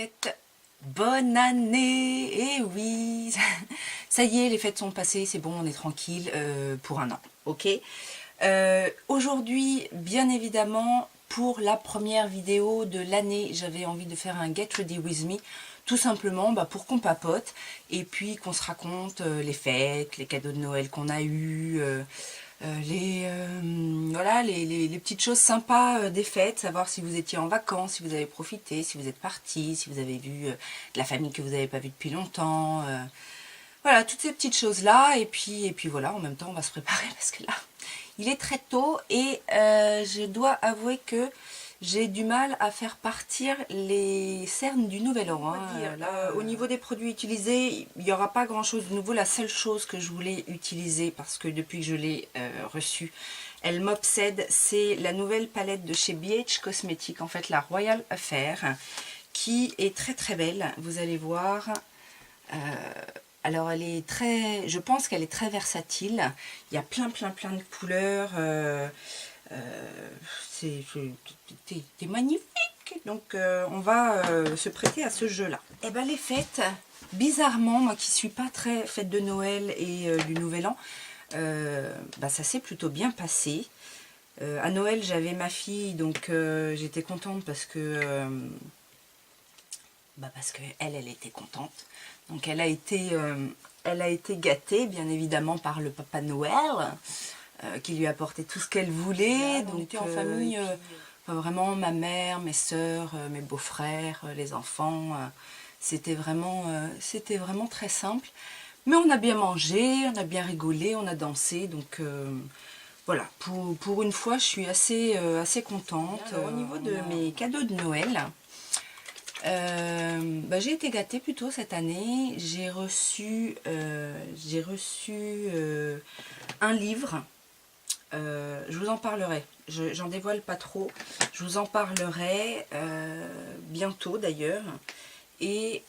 casquette. Bonne année! Eh oui! Ça y est, les fêtes sont passées, c'est bon, on est tranquille pour un an, ok? Aujourd'hui, bien évidemment, pour la première vidéo de l'année, j'avais envie de faire un Get Ready With Me, tout simplement pour qu'on papote et puis qu'on se raconte les fêtes, les cadeaux de Noël qu'on a eus, voilà, les petites choses sympas des fêtes, savoir si vous étiez en vacances, si vous avez profité, si vous êtes partis, si vous avez vu de la famille que vous n'avez pas vue depuis longtemps. Voilà, toutes ces petites choses-là. Et puis voilà, en même temps, on va se préparer parce que là, il est très tôt et je dois avouer que j'ai du mal à faire partir les cernes du nouvel an. Au niveau des produits utilisés, il n'y aura pas grand-chose de nouveau. La seule chose que je voulais utiliser, parce que depuis que je l'ai reçue, elle m'obsède, c'est la nouvelle palette de chez BH Cosmetics, en fait la Royal Affair, qui est très très belle. Vous allez voir. Alors elle est très, je pense qu'elle est très versatile. Il y a plein de couleurs. C'est magnifique. Donc on va se prêter à ce jeu-là. Et ben les fêtes, bizarrement, moi qui suis pas très fête de Noël et du Nouvel An, ça s'est plutôt bien passé. À Noël, j'avais ma fille, donc j'étais contente parce que elle était contente. Donc elle a été gâtée, bien évidemment, par le Papa Noël, qui lui apportait tout ce qu'elle voulait. Donc on était en famille, vraiment ma mère, mes soeurs, mes beaux-frères, les enfants. C'était vraiment très simple. Mais on a bien mangé, on a bien rigolé, on a dansé. Donc voilà, pour une fois, je suis assez contente. Alors, au niveau de mes cadeaux de Noël, j'ai été gâtée plutôt cette année. J'ai reçu un livre. Je vous en parlerai. J'en dévoile pas trop. Je vous en parlerai bientôt d'ailleurs. Et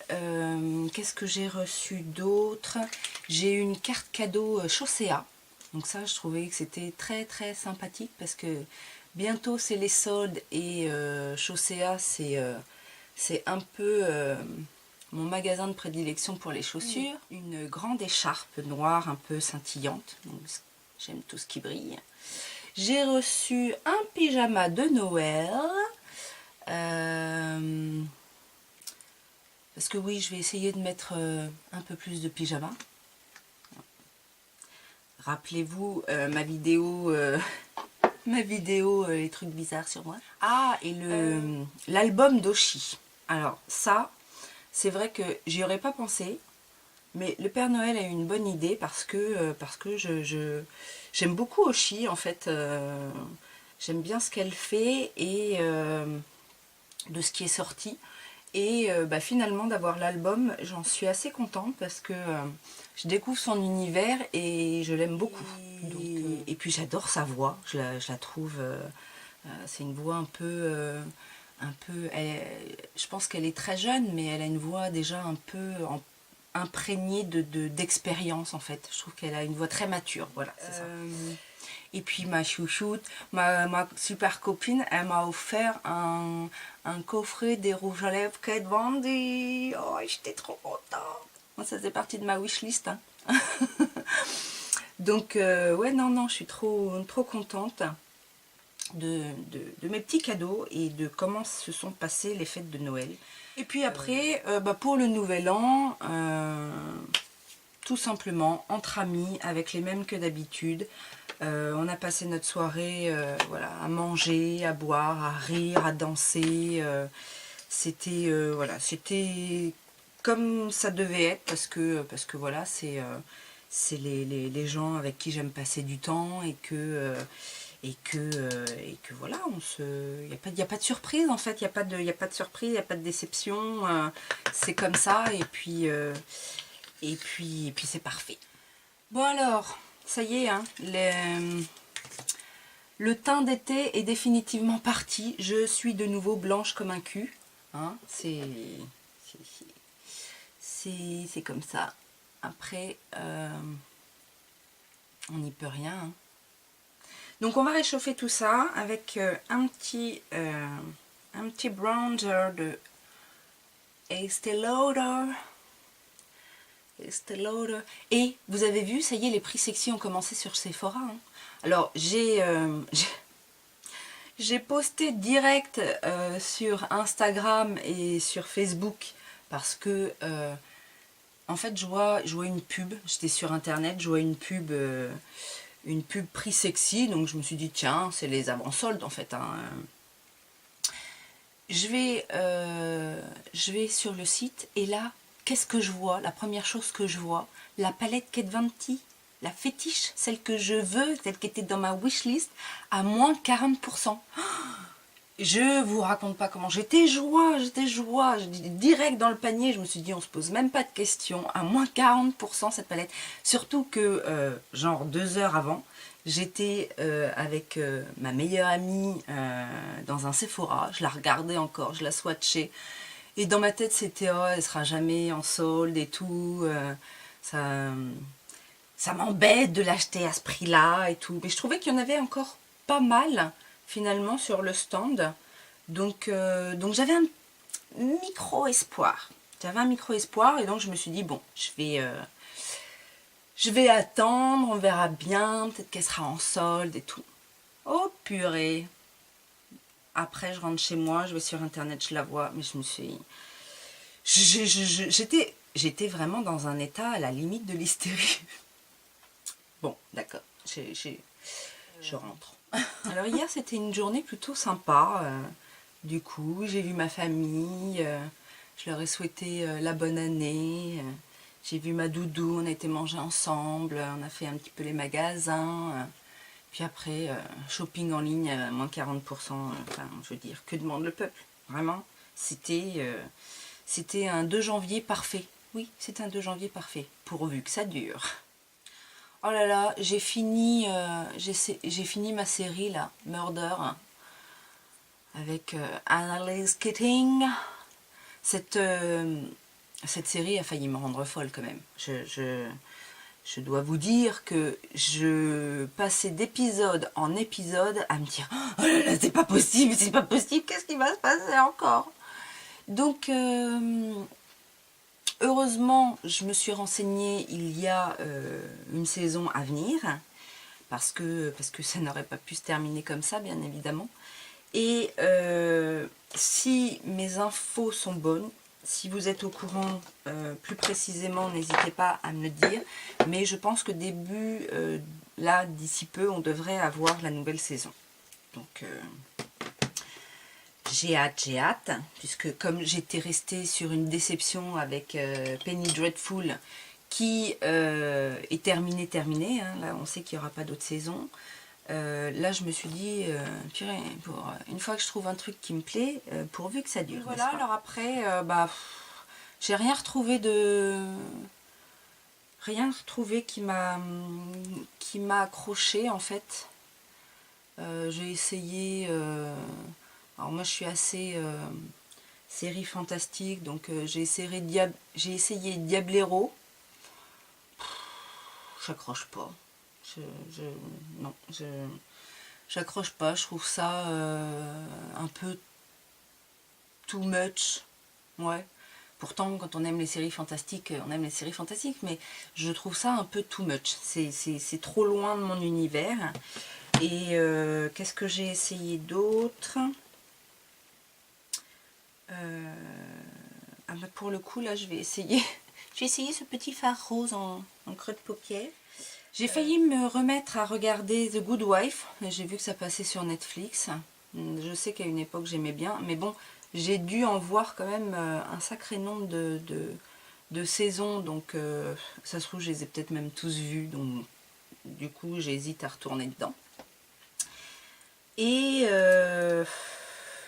qu'est-ce que j'ai reçu d'autre? J'ai eu une carte cadeau Chaussea. Donc ça, je trouvais que c'était très très sympathique parce que bientôt c'est les soldes et Chaussea c'est un peu mon magasin de prédilection pour les chaussures. Une grande écharpe noire un peu scintillante. J'aime tout ce qui brille. J'ai reçu un pyjama de Noël. Parce que oui, je vais essayer de mettre un peu plus de pyjama. Rappelez-vous ma vidéo les trucs bizarres sur moi. Ah, et l'album d'Oshi. Alors ça, c'est vrai que j'y aurais pas pensé, mais le Père Noël a eu une bonne idée parce que j'aime beaucoup Oshi en fait. J'aime bien ce qu'elle fait et de ce qui est sorti. Et finalement d'avoir l'album, j'en suis assez contente parce que je découvre son univers et je l'aime beaucoup. Et puis j'adore sa voix, je la trouve, c'est une voix un peu je pense qu'elle est très jeune, mais elle a une voix déjà un peu imprégnée d'expérience en fait. Je trouve qu'elle a une voix très mature, voilà, c'est ça. Et puis ma chouchoute, ma super copine, elle m'a offert un coffret des rouges à lèvres Kat Von D. Oh, j'étais trop contente. Moi, ça faisait partie de ma wishlist. Hein. Donc, ouais, non, je suis trop contente de mes petits cadeaux et de comment se sont passées les fêtes de Noël. Et puis après, pour le Nouvel An, tout simplement, entre amis, avec les mêmes que d'habitude. On a passé notre soirée voilà, à manger, à boire, à rire, à danser. C'était voilà, c'était comme ça devait être parce que voilà, c'est les gens avec qui j'aime passer du temps et que voilà, il n'y a pas de surprise en fait, il n'y a pas de surprise, il n'y a pas de déception. C'est comme ça et puis c'est parfait. Bon alors, ça y est, hein, le teint d'été est définitivement parti. Je suis de nouveau blanche comme un cul. Hein, c'est comme ça. Après, on n'y peut rien. Hein. Donc on va réchauffer tout ça avec un petit bronzer de Estée Lauder. Estée Lauder. Et vous avez vu, ça y est, les prix sexy ont commencé sur Sephora. Hein. Alors, j'ai posté direct sur Instagram et sur Facebook parce que, en fait, je vois une pub. J'étais sur Internet, je vois une pub prix sexy. Donc, je me suis dit, tiens, c'est les avant-soldes, en fait. Hein. Je vais sur le site et là, qu'est-ce que je vois? La première chose que je vois, la palette Kat Von D, la fétiche, celle que je veux, celle qui était dans ma wishlist, à moins 40%. Je vous raconte pas comment j'étais joie, direct dans le panier, je me suis dit on se pose même pas de questions, à moins 40% cette palette, surtout que genre 2 heures avant, j'étais avec ma meilleure amie dans un Sephora, je la regardais encore, je la swatchais, et dans ma tête c'était oh elle sera jamais en solde et tout, ça m'embête de l'acheter à ce prix-là et tout, mais je trouvais qu'il y en avait encore pas mal finalement sur le stand. Donc j'avais un micro espoir. J'avais un micro espoir et donc je me suis dit bon, je vais attendre, on verra bien, peut-être qu'elle sera en solde et tout. Oh purée. Après je rentre chez moi, je vais sur internet, je la vois, mais je me suis... J'étais vraiment dans un état à la limite de l'hystérie. Bon, d'accord, je rentre. Alors hier c'était une journée plutôt sympa. Du coup, j'ai vu ma famille, je leur ai souhaité la bonne année, j'ai vu ma doudou, on a été manger ensemble, on a fait un petit peu les magasins, puis après, shopping en ligne à moins 40%, enfin, je veux dire, que demande le peuple? Vraiment, c'était un 2 janvier parfait. Oui, c'était un 2 janvier parfait, pourvu que ça dure. Oh là là, j'ai fini ma série là, Murder, avec Annalise Keating. Cette série a failli me rendre folle quand même. Je dois vous dire que je passais d'épisode en épisode à me dire oh là là, c'est pas possible, qu'est-ce qui va se passer encore? Donc, heureusement, je me suis renseignée, il y a une saison à venir, parce que ça n'aurait pas pu se terminer comme ça, bien évidemment. Et si mes infos sont bonnes, si vous êtes au courant plus précisément, n'hésitez pas à me le dire. Mais je pense que là, d'ici peu, on devrait avoir la nouvelle saison. Donc, j'ai hâte, puisque comme j'étais restée sur une déception avec Penny Dreadful, qui est terminée, hein, là on sait qu'il n'y aura pas d'autre saison. Là je me suis dit, purée, une fois que je trouve un truc qui me plaît, pourvu que ça dure. Voilà, alors après, j'ai rien retrouvé qui m'a accroché en fait. J'ai essayé, alors moi je suis assez série fantastique, donc j'ai essayé Diablero. J'accroche pas. Non, j'accroche pas. Je trouve ça un peu too much. Ouais. Pourtant, quand on aime les séries fantastiques, on aime les séries fantastiques, mais je trouve ça un peu too much. C'est trop loin de mon univers. Et qu'est-ce que j'ai essayé d'autre? Pour le coup, là, je vais essayer ce petit fard rose en creux de paupière. J'ai failli me remettre à regarder The Good Wife. J'ai vu que ça passait sur Netflix. Je sais qu'à une époque, j'aimais bien. Mais bon, j'ai dû en voir quand même un sacré nombre de saisons. Donc, ça se trouve, je les ai peut-être même tous vus. Donc, du coup, j'hésite à retourner dedans. Et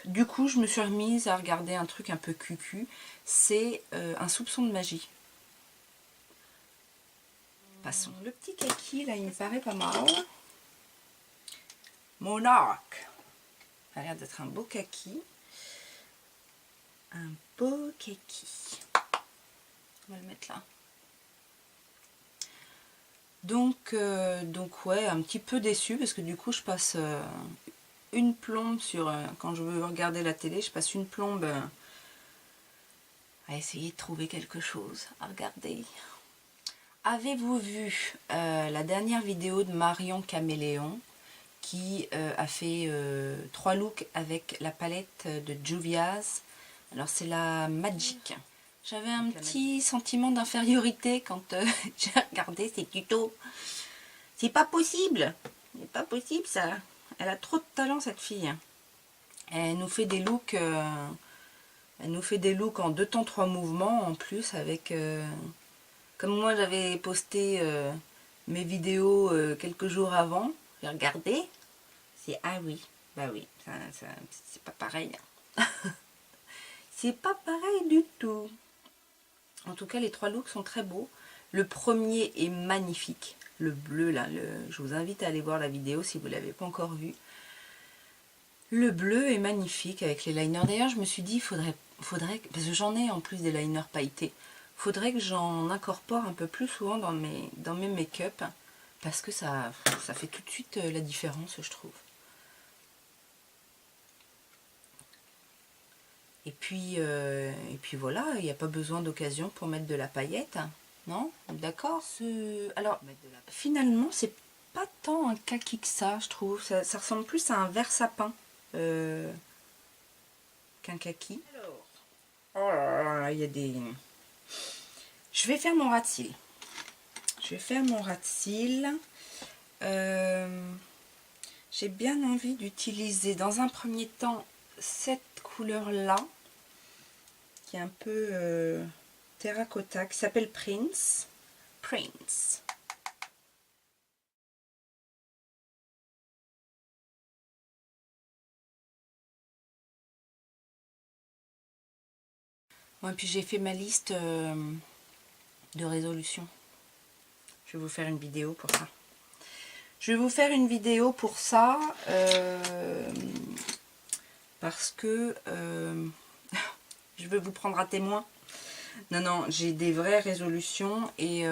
du coup, je me suis remise à regarder un truc un peu cucu. C'est Un soupçon de magie. Passons. Le petit kaki, là, il me paraît pas mal. Monarch. Ça a l'air d'être un beau kaki. Un beau kaki. On va le mettre là. Donc ouais, un petit peu déçue parce que du coup, je passe une plombe sur... quand je veux regarder la télé, je passe une plombe à essayer de trouver quelque chose à regarder. Avez-vous vu la dernière vidéo de Marion Caméléon qui a fait 3 looks avec la palette de Juvia's? Alors c'est la Magic. J'avais un petit sentiment d'infériorité quand j'ai regardé ces tutos. C'est pas possible. C'est pas possible ça. Elle a trop de talent cette fille. Elle nous fait des looks, en 2 temps 3 mouvements en plus avec. Comme moi j'avais posté mes vidéos quelques jours avant, j'ai regardé. C'est ah oui, bah oui, c'est pas pareil. C'est pas pareil du tout. En tout cas, les 3 looks sont très beaux. Le premier est magnifique. Le bleu, là, je vous invite à aller voir la vidéo si vous ne l'avez pas encore vu. Le bleu est magnifique avec les liners. D'ailleurs, je me suis dit, faudrait parce que j'en ai en plus des liners pailletés, faudrait que j'en incorpore un peu plus souvent dans mes make-up. Parce que ça fait tout de suite la différence, je trouve. Et puis voilà, il n'y a pas besoin d'occasion pour mettre de la paillette, non? D'accord. Alors, finalement, c'est pas tant un kaki que ça, je trouve. Ça ressemble plus à un vert sapin qu'un kaki. Alors, oh là là, il y a des... Je vais faire mon ras de cils. J'ai bien envie d'utiliser dans un premier temps cette couleur là qui est un peu terracotta, qui s'appelle Prince. Bon, et puis j'ai fait ma liste de résolutions. Je vais vous faire une vidéo pour ça. Parce que je veux vous prendre à témoin. Non, j'ai des vraies résolutions et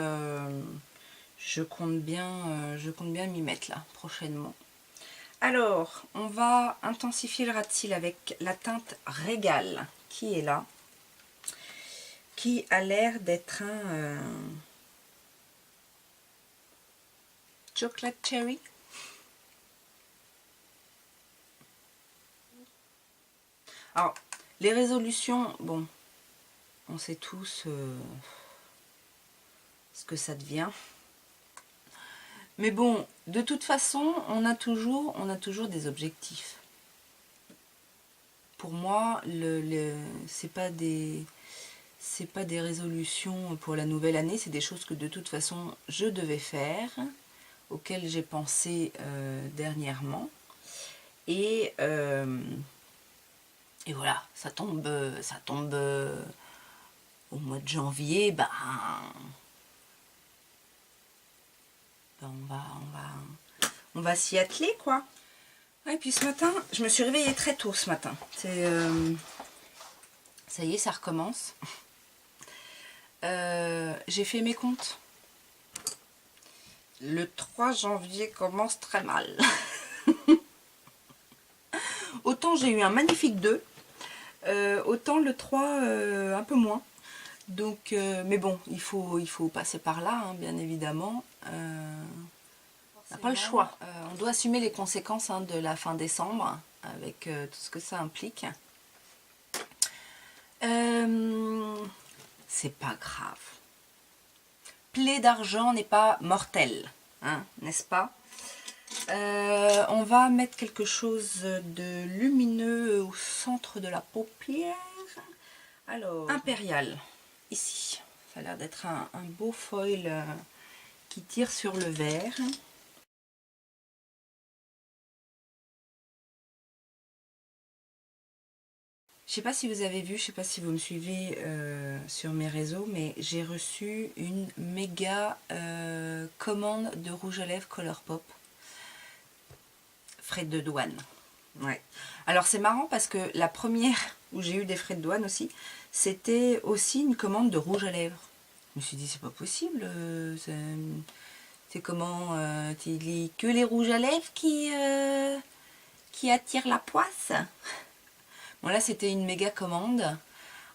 je compte bien m'y mettre là prochainement. Alors, on va intensifier le ras de cils avec la teinte Régal qui est là, qui a l'air d'être un chocolate cherry. Alors, les résolutions, bon, on sait tous ce que ça devient. Mais bon, de toute façon, on a toujours des objectifs. Pour moi, c'est pas des résolutions pour la nouvelle année, c'est des choses que de toute façon je devais faire, auxquelles j'ai pensé dernièrement. Et voilà, ça tombe au mois de janvier, on va s'y atteler, quoi. Et puis ce matin, je me suis réveillée très tôt ce matin. Ça y est, ça recommence. J'ai fait mes comptes. Le 3 janvier commence très mal. Autant j'ai eu un magnifique 2, autant le 3 un peu moins. Donc, mais bon, il faut passer par là, hein, bien évidemment. On n'a pas le choix. On doit assumer les conséquences de la fin décembre, avec tout ce que ça implique. C'est pas grave. Plaie d'argent n'est pas mortel, hein, n'est-ce pas? On va mettre quelque chose de lumineux au centre de la paupière. Alors, Impérial, ici. Ça a l'air d'être un beau foil qui tire sur le vert. Je sais pas si vous avez vu, je sais pas si vous me suivez sur mes réseaux, mais j'ai reçu une méga commande de rouge à lèvres Colourpop. Frais de douane. Ouais. Alors c'est marrant parce que la première où j'ai eu des frais de douane aussi, c'était aussi une commande de rouge à lèvres. Je me suis dit c'est pas possible, c'est comment que les rouges à lèvres qui attirent la poisse. Bon là c'était une méga commande.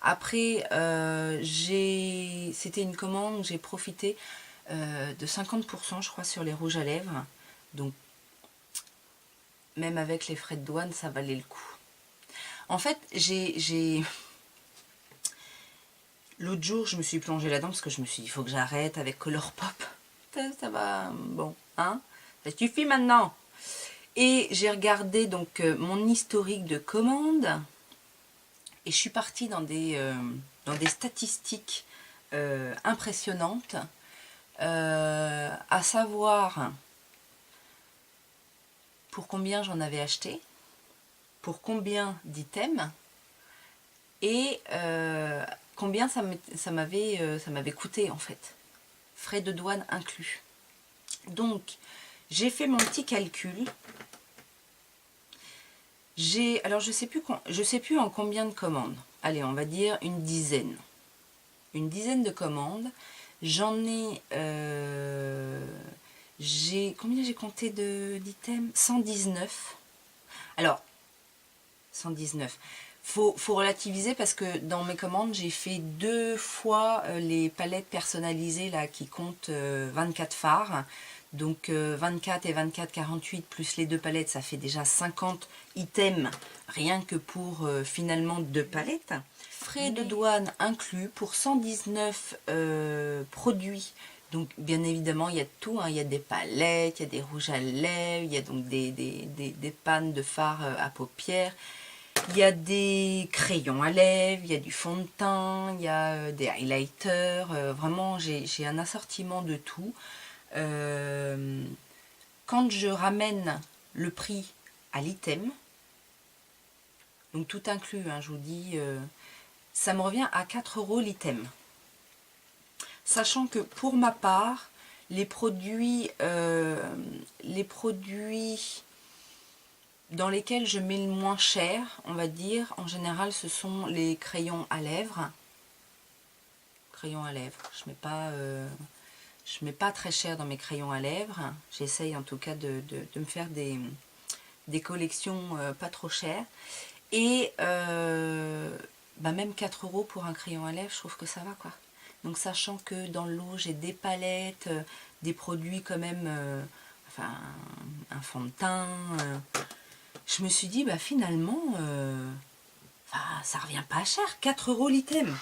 Après, c'était une commande, j'ai profité de 50% je crois sur les rouges à lèvres. Donc même avec les frais de douane, ça valait le coup. En fait, l'autre jour, je me suis plongée là-dedans parce que je me suis dit, il faut que j'arrête avec Colourpop. Ça va, bon, hein, ça suffit maintenant. Et j'ai regardé donc mon historique de commandes et je suis partie dans des statistiques impressionnantes, à savoir pour combien j'en avais acheté, pour combien d'items et combien ça m'avait coûté en fait, frais de douane inclus. Donc j'ai fait mon petit calcul. Alors je sais plus en combien de commandes. Allez, on va dire une dizaine. Une dizaine de commandes. J'en ai combien j'ai compté d'items? 119. Alors 119. Faut relativiser parce que dans mes commandes, j'ai fait 2 fois les palettes personnalisées là qui comptent 24 fards. Donc 24 et 24, 48 plus les 2 palettes, ça fait déjà 50 items rien que pour finalement 2 palettes. Frais de douane inclus pour 119 produits. Donc bien évidemment il y a tout, hein. Il y a des palettes, il y a des rouges à lèvres, il y a donc des pannes de fard à paupières. Il y a des crayons à lèvres, il y a du fond de teint, il y a des highlighters. Vraiment, j'ai un assortiment de tout. Quand je ramène le prix à l'item, donc tout inclus, hein, je vous dis, ça me revient à 4 € l'item. Sachant que pour ma part, les produits dans lesquels je mets le moins cher, on va dire, en général, ce sont les crayons à lèvres. Crayons à lèvres, je mets pas très cher dans mes crayons à lèvres. J'essaye en tout cas de me faire des collections pas trop chères. Et même 4 € pour un crayon à lèvres, je trouve que ça va quoi. Donc sachant que dans le lot j'ai des palettes, des produits quand même, enfin un fond de teint, je me suis dit finalement ça revient pas cher, 4 € l'item,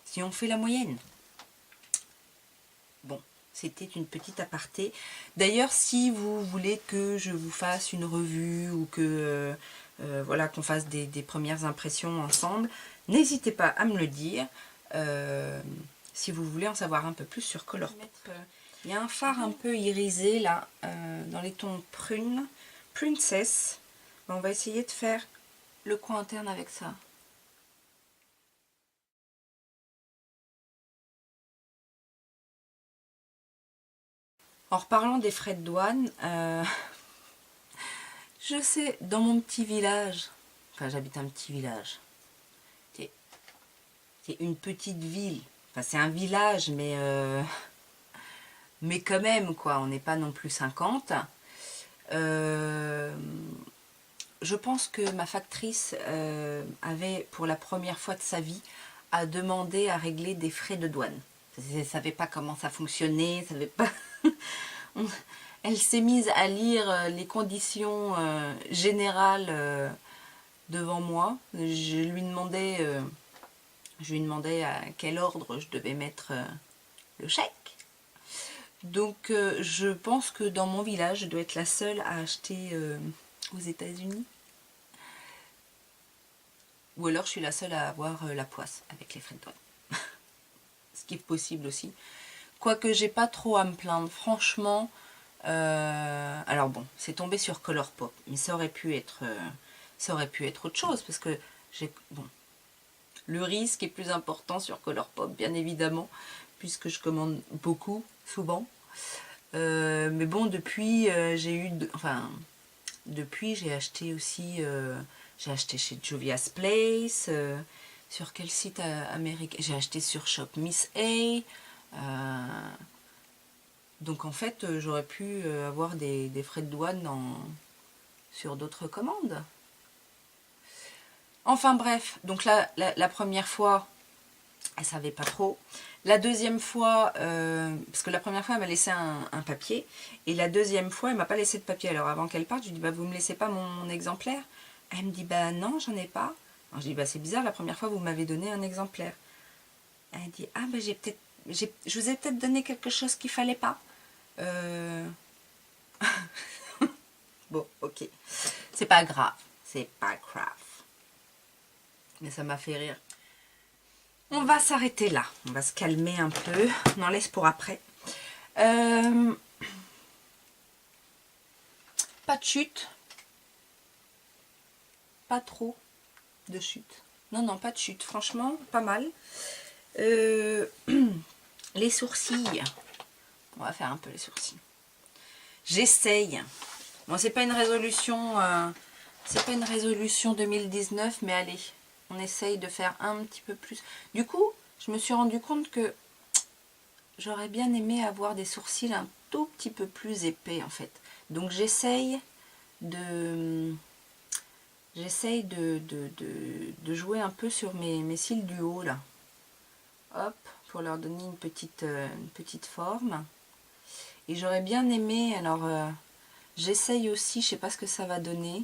si on fait la moyenne. Bon, c'était une petite aparté. D'ailleurs, si vous voulez que je vous fasse une revue ou que voilà, qu'on fasse des premières impressions ensemble, n'hésitez pas à me le dire. Si vous voulez en savoir un peu plus sur Colourpop. Il y a un fard un peu irisé là, dans les tons prune, Princess. On va essayer de faire le coin interne avec ça. En reparlant des frais de douane, je sais, dans mon petit village, enfin j'habite un petit village, c'est une petite ville, enfin c'est un village mais quand même quoi, on n'est pas non plus 50. Je pense que ma factrice avait pour la première fois de sa vie à demander à régler des frais de douane. Elle ne savait pas comment ça fonctionnait, savait pas... Elle s'est mise à lire les conditions générales devant moi. Je lui demandais à quel ordre je devais mettre le chèque. Donc je pense que dans mon village, je dois être la seule à acheter aux États-Unis. Ou alors je suis la seule à avoir la poisse avec les frais de douane. Ce qui est possible aussi. Quoique j'ai pas trop à me plaindre. Franchement, alors bon, c'est tombé sur Colourpop. Mais ça aurait pu être autre chose. Parce que le risque est plus important sur Colourpop, bien évidemment. Puisque je commande beaucoup, souvent. Mais bon, depuis, j'ai acheté aussi... j'ai acheté chez Juvia's Place, sur quel site américain? J'ai acheté sur Shop Miss A. Donc en fait, j'aurais pu avoir des frais de douane sur d'autres commandes. Enfin bref, donc là, la première fois, elle savait pas trop. La deuxième fois, parce que la première fois, elle m'a laissé un papier. Et la deuxième fois, elle m'a pas laissé de papier. Alors avant qu'elle parte, je lui dis, bah, vous me laissez pas mon exemplaire? Elle me dit, bah non, j'en ai pas. Alors, je dis, bah c'est bizarre, la première fois, vous m'avez donné un exemplaire. Elle dit, ah bah je vous ai peut-être donné quelque chose qu'il fallait pas. Bon, ok. C'est pas grave. C'est pas grave. Mais ça m'a fait rire. On va s'arrêter là. On va se calmer un peu. On en laisse pour après. Pas de chute. Pas trop de chute. Non, non, pas de chute. Franchement, pas mal. Les sourcils. On va faire un peu les sourcils. J'essaye. Bon, c'est pas une résolution... c'est pas une résolution 2019, mais allez, on essaye de faire un petit peu plus. Du coup, je me suis rendu compte que j'aurais bien aimé avoir des sourcils un tout petit peu plus épais en fait. Donc j'essaye de jouer un peu sur mes cils du haut là. Hop, pour leur donner une petite forme. Et j'aurais bien aimé, alors j'essaye aussi, je sais pas ce que ça va donner.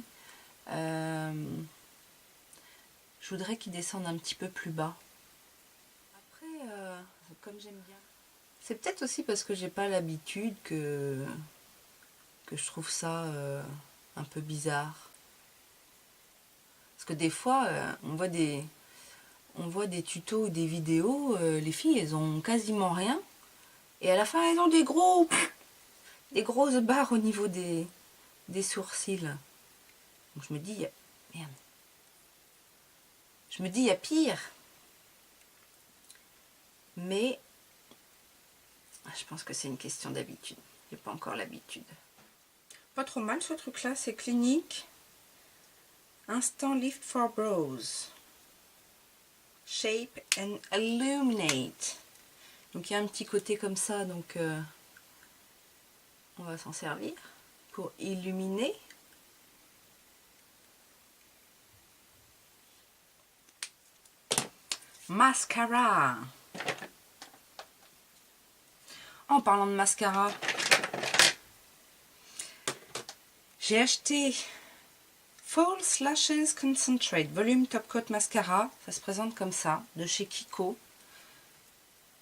Je voudrais qu'ils descendent un petit peu plus bas. Après, comme j'aime bien. C'est peut-être aussi parce que j'ai pas l'habitude que je trouve ça un peu bizarre. Parce que des fois, on voit des tutos ou des vidéos, les filles, elles ont quasiment rien. Et à la fin, elles ont des grosses barres au niveau des sourcils. Donc je me dis, merde. Je me dis, il y a pire. Mais je pense que c'est une question d'habitude. J'ai pas encore l'habitude. Pas trop mal ce truc-là, c'est Clinique. Instant Lift for Brows. Shape and Illuminate. Donc il y a un petit côté comme ça, donc on va s'en servir pour illuminer. Mascara. En parlant de mascara, j'ai acheté False Lashes Concentrate Volume Top Coat Mascara. Ça se présente comme ça, de chez Kiko.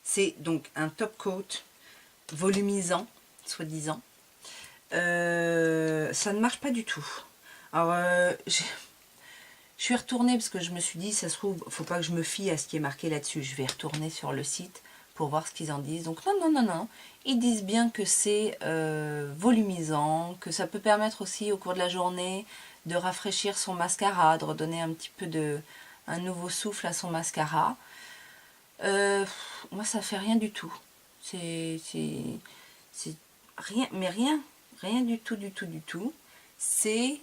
C'est donc un top coat volumisant, soi-disant. Ça ne marche pas du tout. Alors, je suis retournée parce que je me suis dit, ça se trouve, faut pas que je me fie à ce qui est marqué là-dessus. Je vais retourner sur le site pour voir ce qu'ils en disent. Donc non, non, non, non. Ils disent bien que c'est volumisant, que ça peut permettre aussi au cours de la journée de rafraîchir son mascara, de redonner un petit peu un nouveau souffle à son mascara. Moi, ça fait rien du tout. C'est rien, mais rien du tout, du tout, du tout. C'est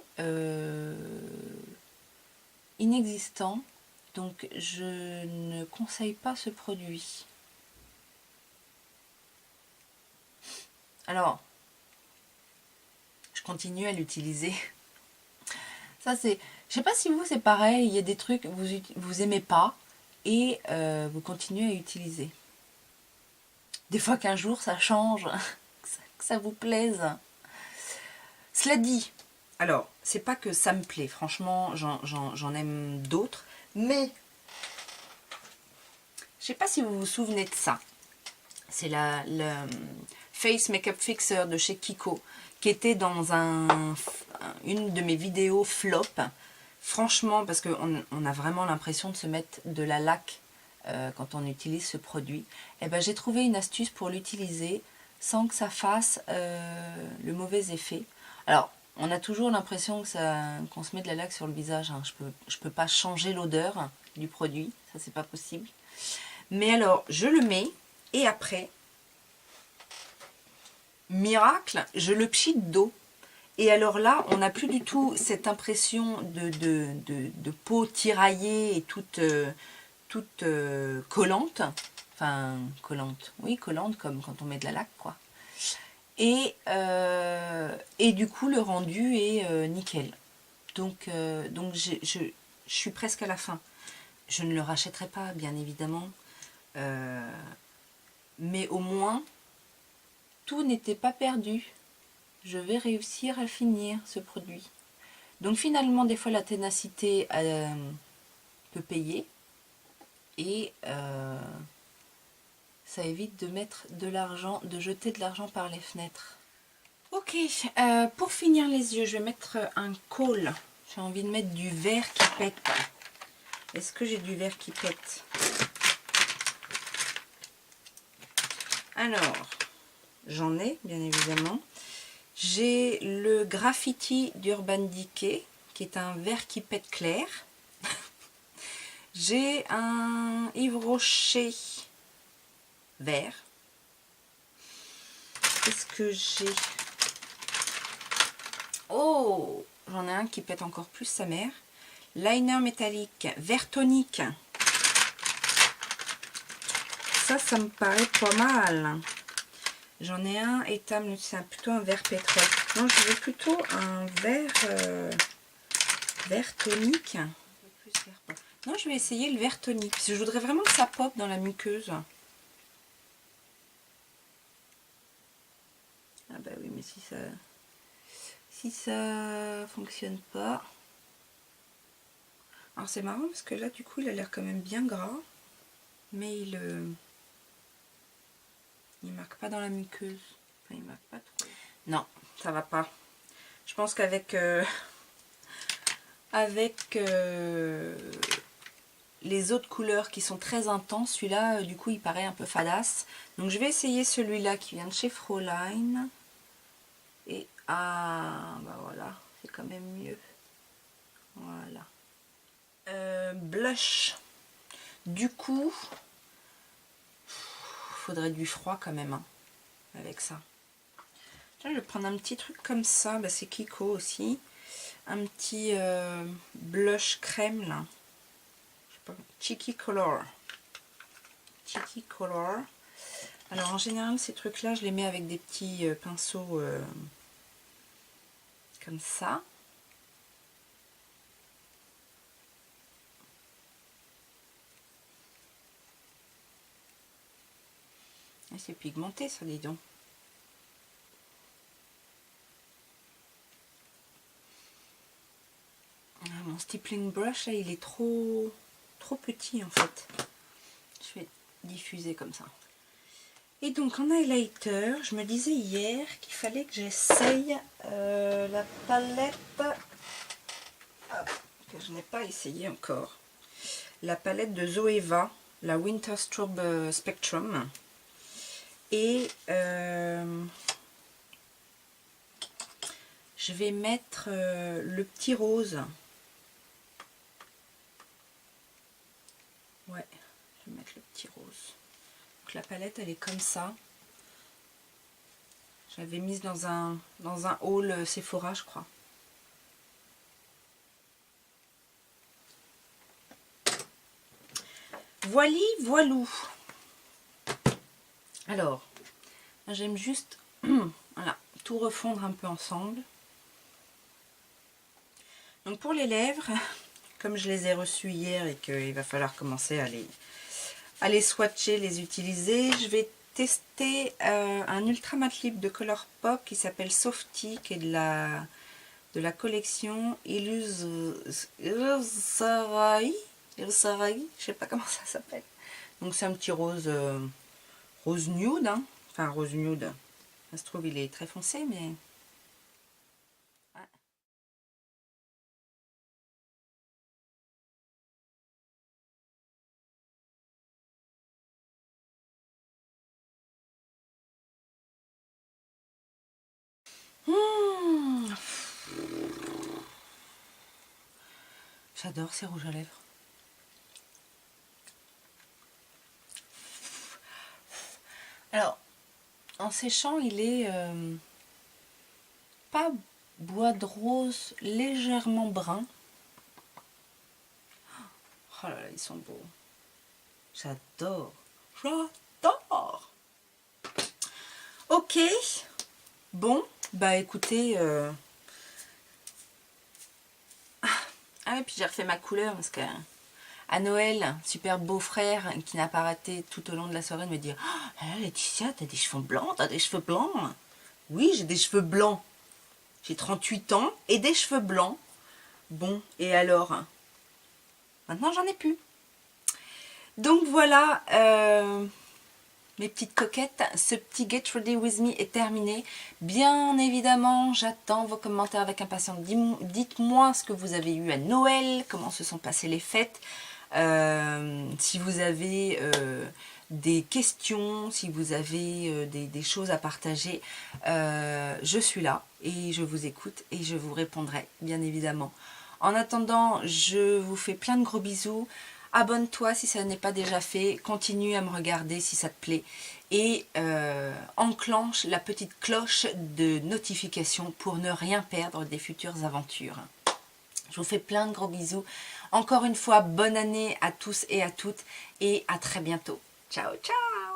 inexistant. Donc, je ne conseille pas ce produit. Alors, je continue à l'utiliser. Ça, c'est... Je sais pas si vous, c'est pareil. Il y a des trucs que vous aimez pas et vous continuez à utiliser. Des fois qu'un jour, ça change. Que ça vous plaise. Cela dit, alors, c'est pas que ça me plaît. Franchement, j'en aime d'autres. Mais, je sais pas si vous vous souvenez de ça. C'est le Face Makeup Fixer de chez Kiko, qui était dans une de mes vidéos flop. Franchement, parce qu'on a vraiment l'impression de se mettre de la laque quand on utilise ce produit. Et ben, j'ai trouvé une astuce pour l'utiliser sans que ça fasse le mauvais effet. Alors, on a toujours l'impression qu'on se met de la laque sur le visage. Hein. Je peux pas changer l'odeur du produit, ça c'est pas possible. Mais alors, je le mets et après, miracle, je le pchite d'eau. Et alors là, on n'a plus du tout cette impression de peau tiraillée et toute collante. Enfin, collante. Oui, collante, comme quand on met de la laque, quoi. Et du coup, le rendu est nickel. Donc je suis presque à la fin. Je ne le rachèterai pas, bien évidemment. Mais au moins, tout n'était pas perdu. Je vais réussir à finir ce produit. Donc finalement, des fois, la ténacité peut payer. Et ça évite de mettre de l'argent, de jeter de l'argent par les fenêtres. Ok, pour finir les yeux, je vais mettre un col. J'ai envie de mettre du vert qui pète. Est-ce que j'ai du vert qui pète? Alors, j'en ai, bien évidemment. J'ai le Graffiti d'Urban Decay, qui est un vert qui pète clair. J'ai un Yves Rocher vert. Qu'est-ce que j'ai? Oh, j'en ai un qui pète encore plus sa mère. Liner métallique, vert tonique. Ça me paraît pas mal. J'en ai un Etam, c'est plutôt un vert pétrole. Non, je veux plutôt un vert tonique. Non, je vais essayer le vert tonique. Parce que je voudrais vraiment que ça pop dans la muqueuse. Ah bah oui, mais si ça fonctionne pas. Alors c'est marrant parce que là, du coup, il a l'air quand même bien gras. Mais il marque pas dans la muqueuse. Enfin, il marque pas trop. Non, ça va pas. Je pense qu'avec les autres couleurs qui sont très intenses, celui-là, du coup, il paraît un peu fadasse. Donc, je vais essayer celui-là qui vient de chez Fräulein. Et, ah, bah voilà, c'est quand même mieux. Voilà. Blush. Du coup, faudrait du froid quand même, hein, avec ça. Tiens, je vais prendre un petit truc comme ça, bah, c'est Kiko aussi. Un petit blush crème, là. Cheeky Color. Cheeky Color. Alors en général ces trucs là je les mets avec des petits pinceaux comme ça. Et c'est pigmenté ça, dis donc. Ah, mon stippling brush là il est trop petit en fait. Je vais diffuser comme ça. Et donc en highlighter, je me disais hier qu'il fallait que j'essaye la palette que je n'ai pas essayé encore. La palette de Zoeva, la Winter Strobe Spectrum. Et je vais mettre le petit rose. Ouais, je vais mettre le petit rose. Donc la palette elle est comme ça. J'avais mise dans un haul Sephora je crois. Voili, voilou. Alors, j'aime juste voilà, tout refondre un peu ensemble. Donc pour les lèvres, comme je les ai reçues hier et qu'il va falloir commencer à les swatcher, les utiliser, je vais tester un ultra matte lip de Colourpop qui s'appelle Softy, qui est de la collection Illusarai, je sais pas comment ça s'appelle. Donc c'est un petit rose rose nude, hein. Enfin rose nude, ça se trouve il est très foncé mais... J'adore ces rouges à lèvres. Alors, en séchant, il est pas bois de rose, légèrement brun. Oh là là, ils sont beaux. J'adore. J'adore. Ok. Bon, bah écoutez, Ah oui, puis j'ai refait ma couleur parce que à Noël, super beau frère qui n'a pas arrêté tout au long de la soirée de me dire oh, Laetitia, t'as des cheveux blancs, t'as des cheveux blancs. Oui, j'ai des cheveux blancs. J'ai 38 ans et des cheveux blancs. Bon, et alors? Maintenant, j'en ai plus. Donc voilà, mes petites coquettes, ce petit Get Ready With Me est terminé. Bien évidemment, j'attends vos commentaires avec impatience. Dites-moi ce que vous avez eu à Noël, comment se sont passées les fêtes. Si vous avez des questions, si vous avez des choses à partager, je suis là et je vous écoute et je vous répondrai, bien évidemment. En attendant, je vous fais plein de gros bisous. Abonne-toi si ça n'est pas déjà fait. Continue à me regarder si ça te plaît. Et enclenche la petite cloche de notification pour ne rien perdre des futures aventures. Je vous fais plein de gros bisous. Encore une fois, bonne année à tous et à toutes. Et à très bientôt. Ciao, ciao!